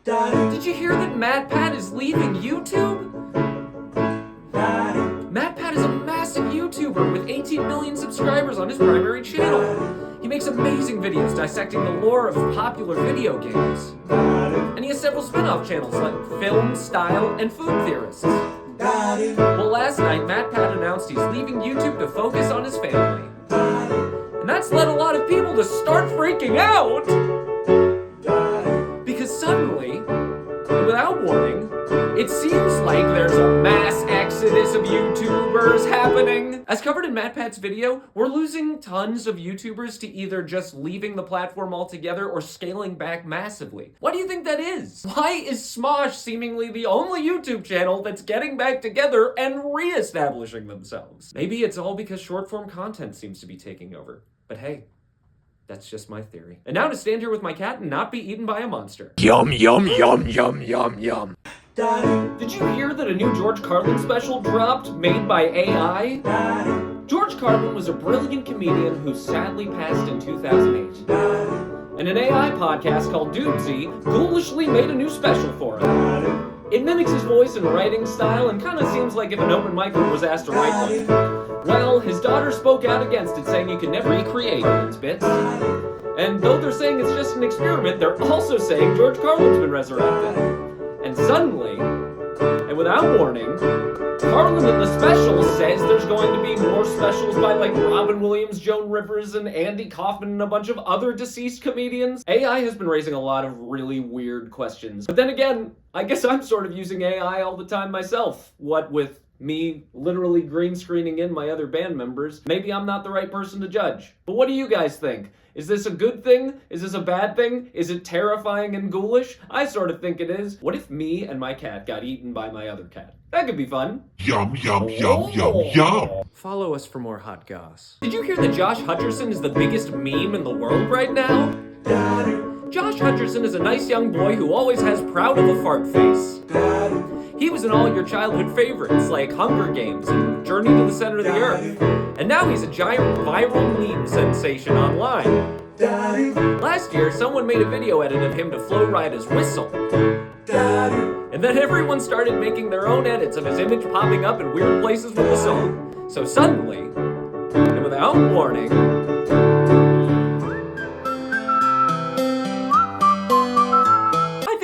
Did you hear that MatPat is leaving YouTube? MatPat is a massive YouTuber with 18 million subscribers on his primary channel. He makes amazing videos dissecting the lore of popular video games. And he has several spin-off channels like Film, Style, and Food Theorists. Well, last night, MatPat announced he's leaving YouTube to focus on his family. And that's led a lot of people to start freaking out! Because suddenly, and without warning, it seems like there's a mass exodus of YouTubers happening. As covered in MatPat's video, we're losing tons of YouTubers to either just leaving the platform altogether or scaling back massively. Why do you think that is? Why is Smosh seemingly the only YouTube channel that's getting back together and re-establishing themselves? Maybe it's all because short-form content seems to be taking over. But hey, that's just my theory. And now to stand here with my cat and not be eaten by a monster. Yum, yum, yum, yum, yum, yum. Did you hear that a new George Carlin special dropped, made by AI? George Carlin was a brilliant comedian who sadly passed in 2008. And an AI podcast called Dudesy ghoulishly made a new special for him. It mimics his voice and writing style and kind of seems like if an open micer was asked to write one. Well, his daughter spoke out against it, saying you can never recreate Carlin's bits. And though they're saying it's just an experiment, they're also saying George Carlin's been resurrected. And suddenly, and without warning, Carlin in the special says there's going to be more specials by like Robin Williams, Joan Rivers, and Andy Kaufman, and a bunch of other deceased comedians. AI has been raising a lot of really weird questions. But then again, I guess I'm sort of using AI all the time myself. What with me literally green screening in my other band members, maybe I'm not the right person to judge. But what do you guys think? Is this a good thing? Is this a bad thing? Is it terrifying and ghoulish? I sort of think it is. What if me and my cat got eaten by my other cat? That could be fun. Yum, yum, yum, yum, yum. Follow us for more hot goss. Did you hear that Josh Hutcherson is the biggest meme in the world right now? Josh Hutcherson is a nice young boy who always has proud of a fart face. He was in all your childhood favorites like Hunger Games and Journey to the Center of the Earth. And now he's a giant viral meme sensation online. Last year, someone made a video edit of him to flow ride his whistle. And then everyone started making their own edits of his image popping up in weird places with the song. So suddenly, and without warning,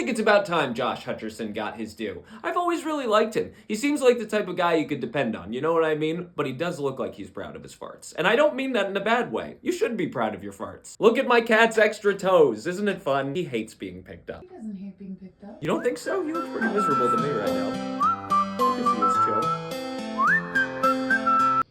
it's about time Josh Hutcherson got his due. I've always really liked him. He seems like the type of guy you could depend on, you know what I mean? But he does look like he's proud of his farts. And I don't mean that in a bad way. You should be proud of your farts. Look at my cat's extra toes. Isn't it fun? He hates being picked up. He doesn't hate being picked up. You don't think so? He looks pretty miserable to me right now. Look at he is chill.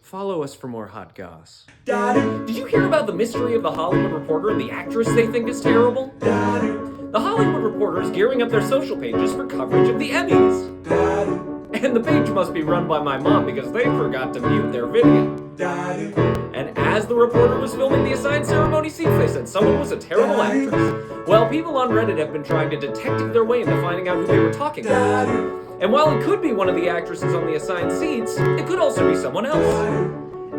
Follow us for more hot goss. Did you hear about the mystery of the Hollywood Reporter and the actress they think is terrible? The Hollywood Reporter is gearing up their social pages for coverage of the Emmys. And the page must be run by my mom because they forgot to mute their video. And as the Reporter was filming the assigned ceremony seats, they said someone was a terrible actress. Well, people on Reddit have been trying to detective their way into finding out who they were talking about. And while it could be one of the actresses on the assigned seats, it could also be someone else.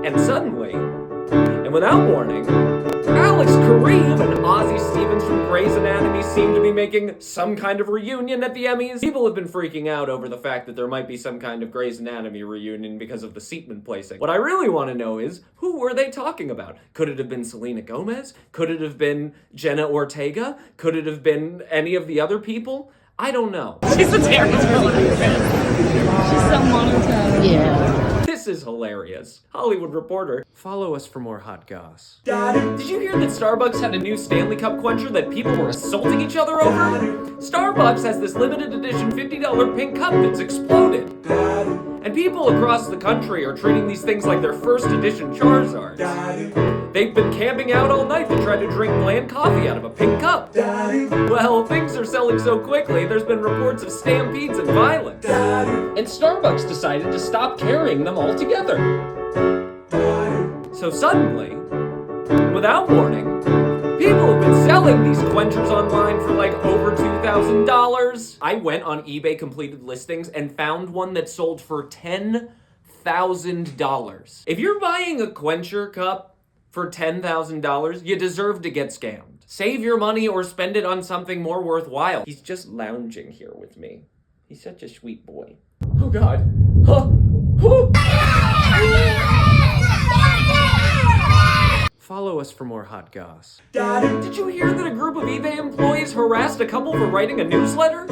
And suddenly, and without warning, Alex Kareem and Ozzie Stevens from Grey's Anatomy seem to be making some kind of reunion at the Emmys. People have been freaking out over the fact that there might be some kind of Grey's Anatomy reunion because of the seatment placing. What I really want to know is, who were they talking about? Could it have been Selena Gomez? Could it have been Jenna Ortega? Could it have been any of the other people? I don't know. She's a terrible She's so monotone. Yeah. This is hilarious. Hollywood Reporter. Follow us for more hot goss. Did you hear that Starbucks had a new Stanley Cup quencher that people were assaulting each other over? Starbucks has this limited edition $50 pink cup that's exploded. And people across the country are treating these things like their first edition Charizards. They've been camping out all night to try to drink bland coffee out of a pink cup. Well, things are selling so quickly, there's been reports of stampedes and violence. And Starbucks decided to stop carrying them altogether. So suddenly, without warning, people have been selling these quenchers online for like over $2,000. I went on eBay completed listings and found one that sold for $10,000. If you're buying a quencher cup for $10,000, you deserve to get scammed. Save your money or spend it on something more worthwhile. He's just lounging here with me. He's such a sweet boy. Oh God. Huh. Follow us for more hot goss. Did you hear that a group of eBay employees harassed a couple for writing a newsletter?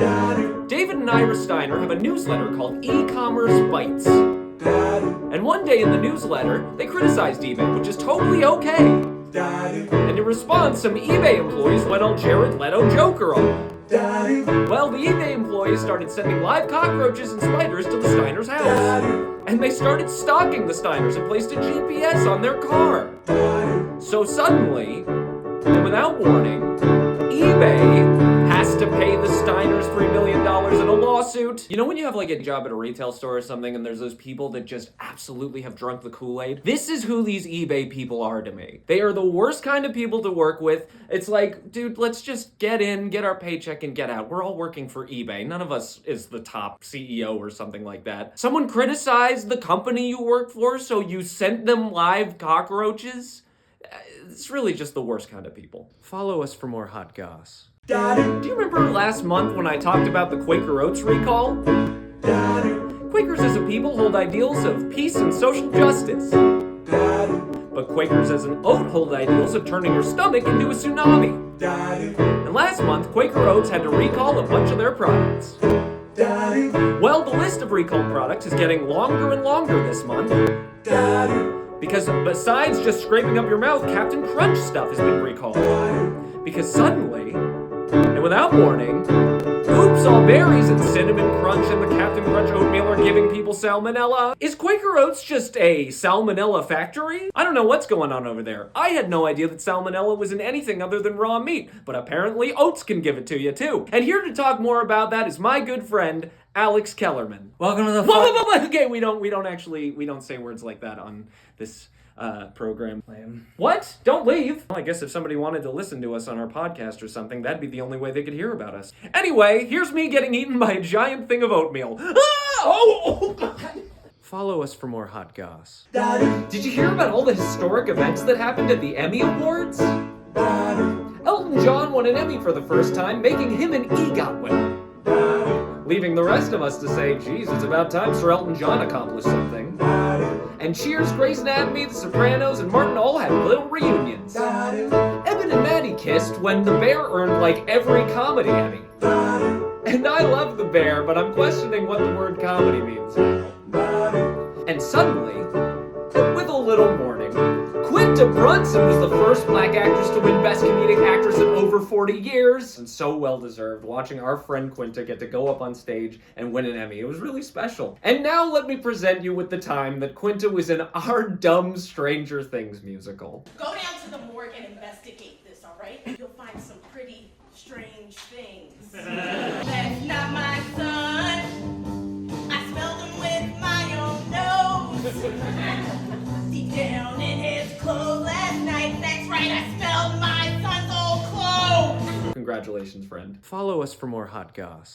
David and Ira Steiner have a newsletter called E-Commerce Bites. And one day in the newsletter, they criticized eBay, which is totally okay. And in response, some eBay employees went all Jared Leto Joker on them. Well, the eBay employees started sending live cockroaches and spiders to the Steiners' house. And they started stalking the Steiners and placed a GPS on their car. So suddenly, and without warning, eBay has to pay the Steiners $3 million in a lawsuit. You know when you have like a job at a retail store or something and there's those people that just absolutely have drunk the Kool-Aid? This is who these eBay people are to me. They are the worst kind of people to work with. It's like, dude, let's just get in, get our paycheck, and get out. We're all working for eBay. None of us is the top CEO or something like that. Someone criticized the company you work for, so you sent them live cockroaches? It's really just the worst kind of people. Follow us for more hot goss. Do you remember last month when I talked about the Quaker Oats recall? Quakers as a people hold ideals of peace and social justice. But Quakers as an oat hold ideals of turning your stomach into a tsunami. And last month, Quaker Oats had to recall a bunch of their products. Well, the list of recalled products is getting longer and longer this month. Because besides just scraping up your mouth, Captain Crunch stuff has been recalled. Because suddenly, and without warning, oops, all berries and Cinnamon Crunch and the Captain Crunch oatmeal are giving people salmonella. Is Quaker Oats just a salmonella factory? I don't know what's going on over there. I had no idea that salmonella was in anything other than raw meat, but apparently oats can give it to you too. And here to talk more about that is my good friend, Alex Kellerman. Welcome to the Okay, we don't say words like that on this program. Lame. What? Don't leave. Well, I guess if somebody wanted to listen to us on our podcast or something, that'd be the only way they could hear about us. Anyway, here's me getting eaten by a giant thing of oatmeal. Ah! Oh God. Follow us for more hot goss. Did you hear about all the historic events that happened at the Emmy Awards? Elton John won an Emmy for the first time, making him an EGOT winner. Leaving the rest of us to say, geez, it's about time Sir Elton John accomplished something. And Cheers, Grey's Anatomy, The Sopranos, and Martin all had little reunions. Evan and Maddie kissed when The Bear earned like every comedy Emmy. And I love The Bear, but I'm questioning what the word comedy means now. And suddenly, with a little warning, Quinta Brunson was the first black actress to win Best Comedic Actress in over 40 years. And so well-deserved, watching our friend Quinta get to go up on stage and win an Emmy. It was really special. And now let me present you with the time that Quinta was in our dumb Stranger Things musical. Go down to the morgue and investigate this, all right? You'll find some pretty strange things. That's not my son. I smelled him with my own nose. Deep down in his clothes last night. That's right, I smelled my son's old clothes. Congratulations, friend. Follow us for more hot goss.